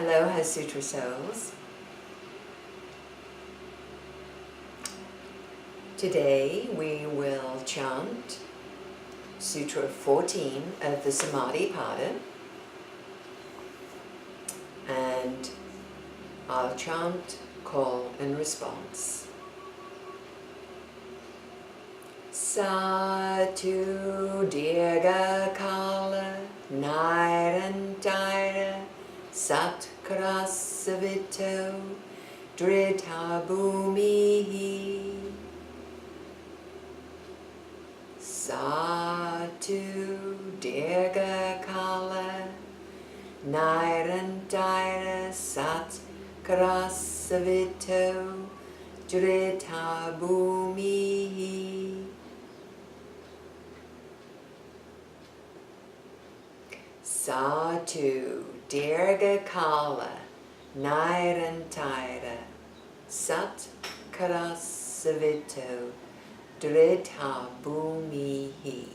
Aloha Sutra Souls. Today we will chant Sutra 14 of the Samadhi Pada, and I'll chant call and response. Satu dirga kala nairantira satkrasavito drita bhumihi. Satu dirga kala nairantira satkrasavito drita bhumihi. Satu dirga kala nairantira satkarasavito drita bhumihi.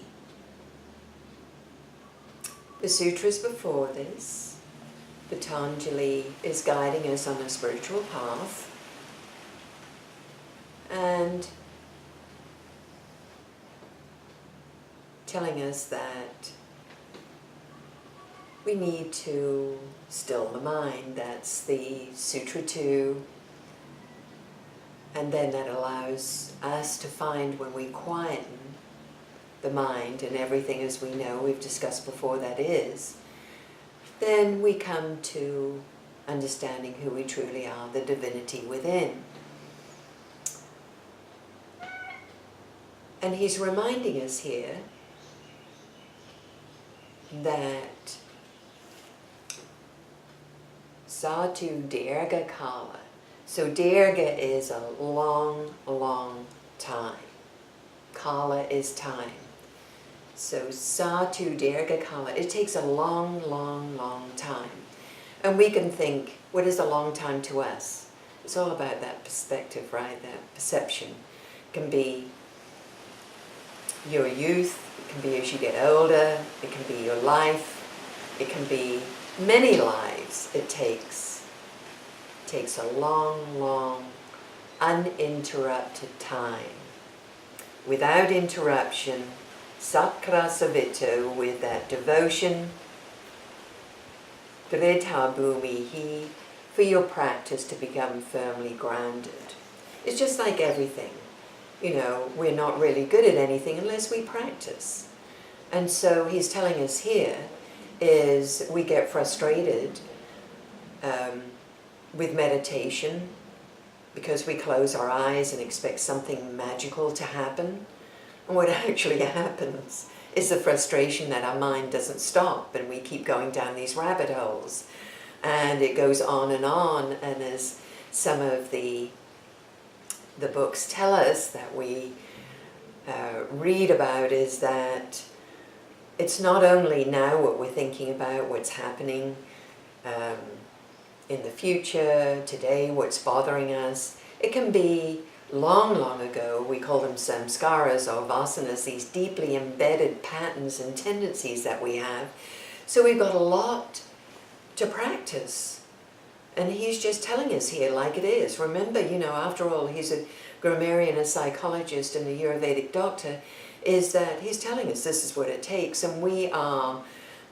The sutras before this, Pantanjali is guiding us on a spiritual path and telling us that we need to still the mind. That's the Sutra 2. And then that allows us to find when we quieten the mind and everything as we know, we've discussed before that is, then we come to understanding who we truly are, the divinity within. And he's reminding us here that Satu dirga kala. So dirga is a long, long time. Kala is time. So Satu dirga kala, it takes a long, long, long time. And we can think, what is a long time to us? It's all about that perspective, right? That perception. It can be your youth, it can be as you get older, it can be your life, it can be many lives. It takes a long, long, uninterrupted time. Without interruption, satkrasavito, with that devotion, drita bhumihi, for your practice to become firmly grounded. It's just like everything. You know, we're not really good at anything unless we practice. And so he's telling us here is we get frustrated with meditation because we close our eyes and expect something magical to happen. And what actually happens is the frustration that our mind doesn't stop and we keep going down these rabbit holes. And it goes on, and as some of the books tell us that we read about, is that it's not only now what we're thinking about, what's happening in the future, today, what's bothering us. It can be long, long ago. We call them samskaras or vasanas, these deeply embedded patterns and tendencies that we have. So we've got a lot to practice. And he's just telling us here like it is. Remember, you know, after all, he's a grammarian, a psychologist, and a Ayurvedic doctor, is that he's telling us this is what it takes. And we are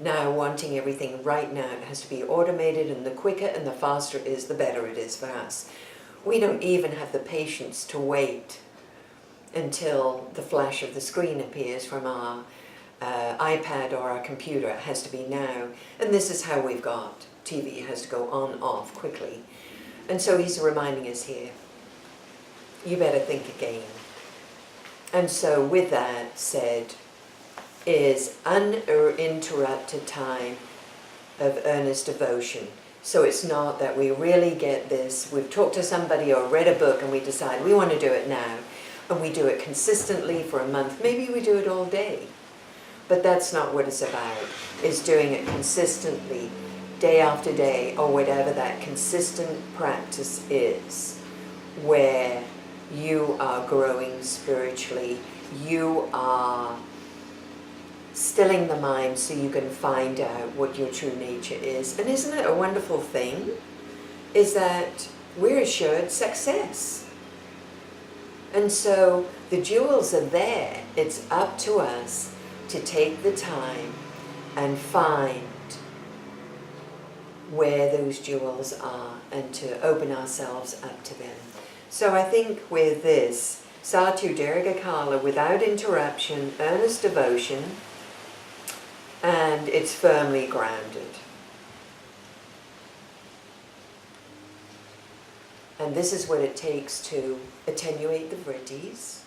now wanting everything right now. It has to be automated, and the quicker and the faster it is, the better it is for us. We don't even have the patience to wait until the flash of the screen appears from our iPad or our computer. It has to be now. And this is how we've got. TV has to go on, off quickly. And so he's reminding us here, you better think again. And so with that said, is uninterrupted time of earnest devotion. So it's not that we really get this, we've talked to somebody or read a book and we decide we want to do it now, and we do it consistently for a month. Maybe we do it all day. But that's not what it's about. It's doing it consistently, day after day, or whatever that consistent practice is, where you are growing spiritually, you are stilling the mind so you can find out what your true nature is. And isn't it a wonderful thing? Is that we're assured success. And so the jewels are there. It's up to us to take the time and find where those jewels are and to open ourselves up to them. So I think with this, Satu Dirghakala, without interruption, earnest devotion, and it's firmly grounded. And this is what it takes to attenuate the vrittis.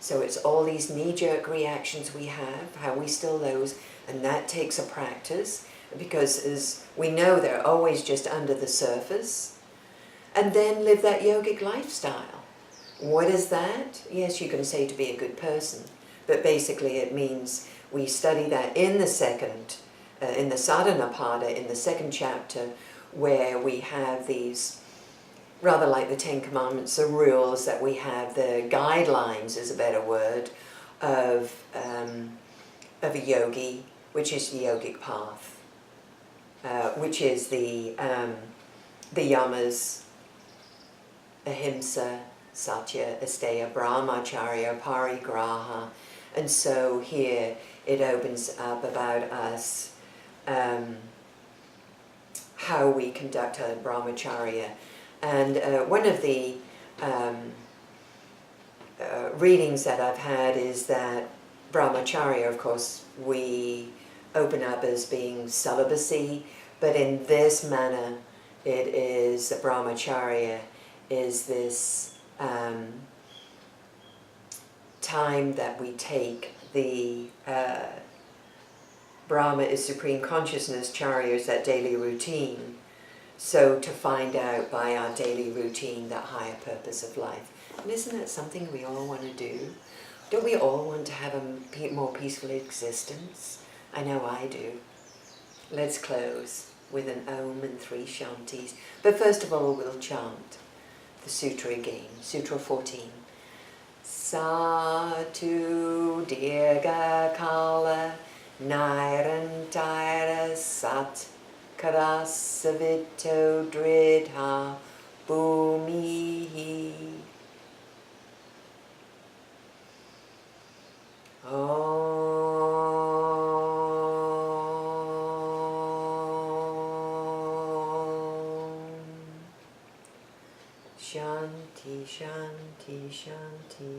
So it's all these knee-jerk reactions we have, how we still those, and that takes a practice, because as we know they're always just under the surface. And then live that yogic lifestyle. What is that? Yes, you can say to be a good person, but basically it means we study that in the second, in the sadhana pada, in the second chapter, where we have these, rather like the Ten Commandments, the rules that we have, the guidelines is a better word, of a yogi, which is the yogic path, which is the yamas, ahimsa, satya, asteya, brahmacharya, parigraha. And so here it opens up about us, how we conduct our brahmacharya. And one of the readings that I've had is that brahmacharya, of course, we open up as being celibacy, but in this manner it is that brahmacharya is this time that we take. The Brahma is supreme consciousness, charya is that daily routine. So to find out by our daily routine that higher purpose of life. And isn't that something we all want to do? Don't we all want to have a more peaceful existence? I know I do. Let's close with an Om and 3 Shantis. But first of all, we'll chant the Sutra again, Sutra 14. Satu Dirghakala Nairantira Sat Karasavito Dridha Bhumihi. Shanti, Shanti, Shanti.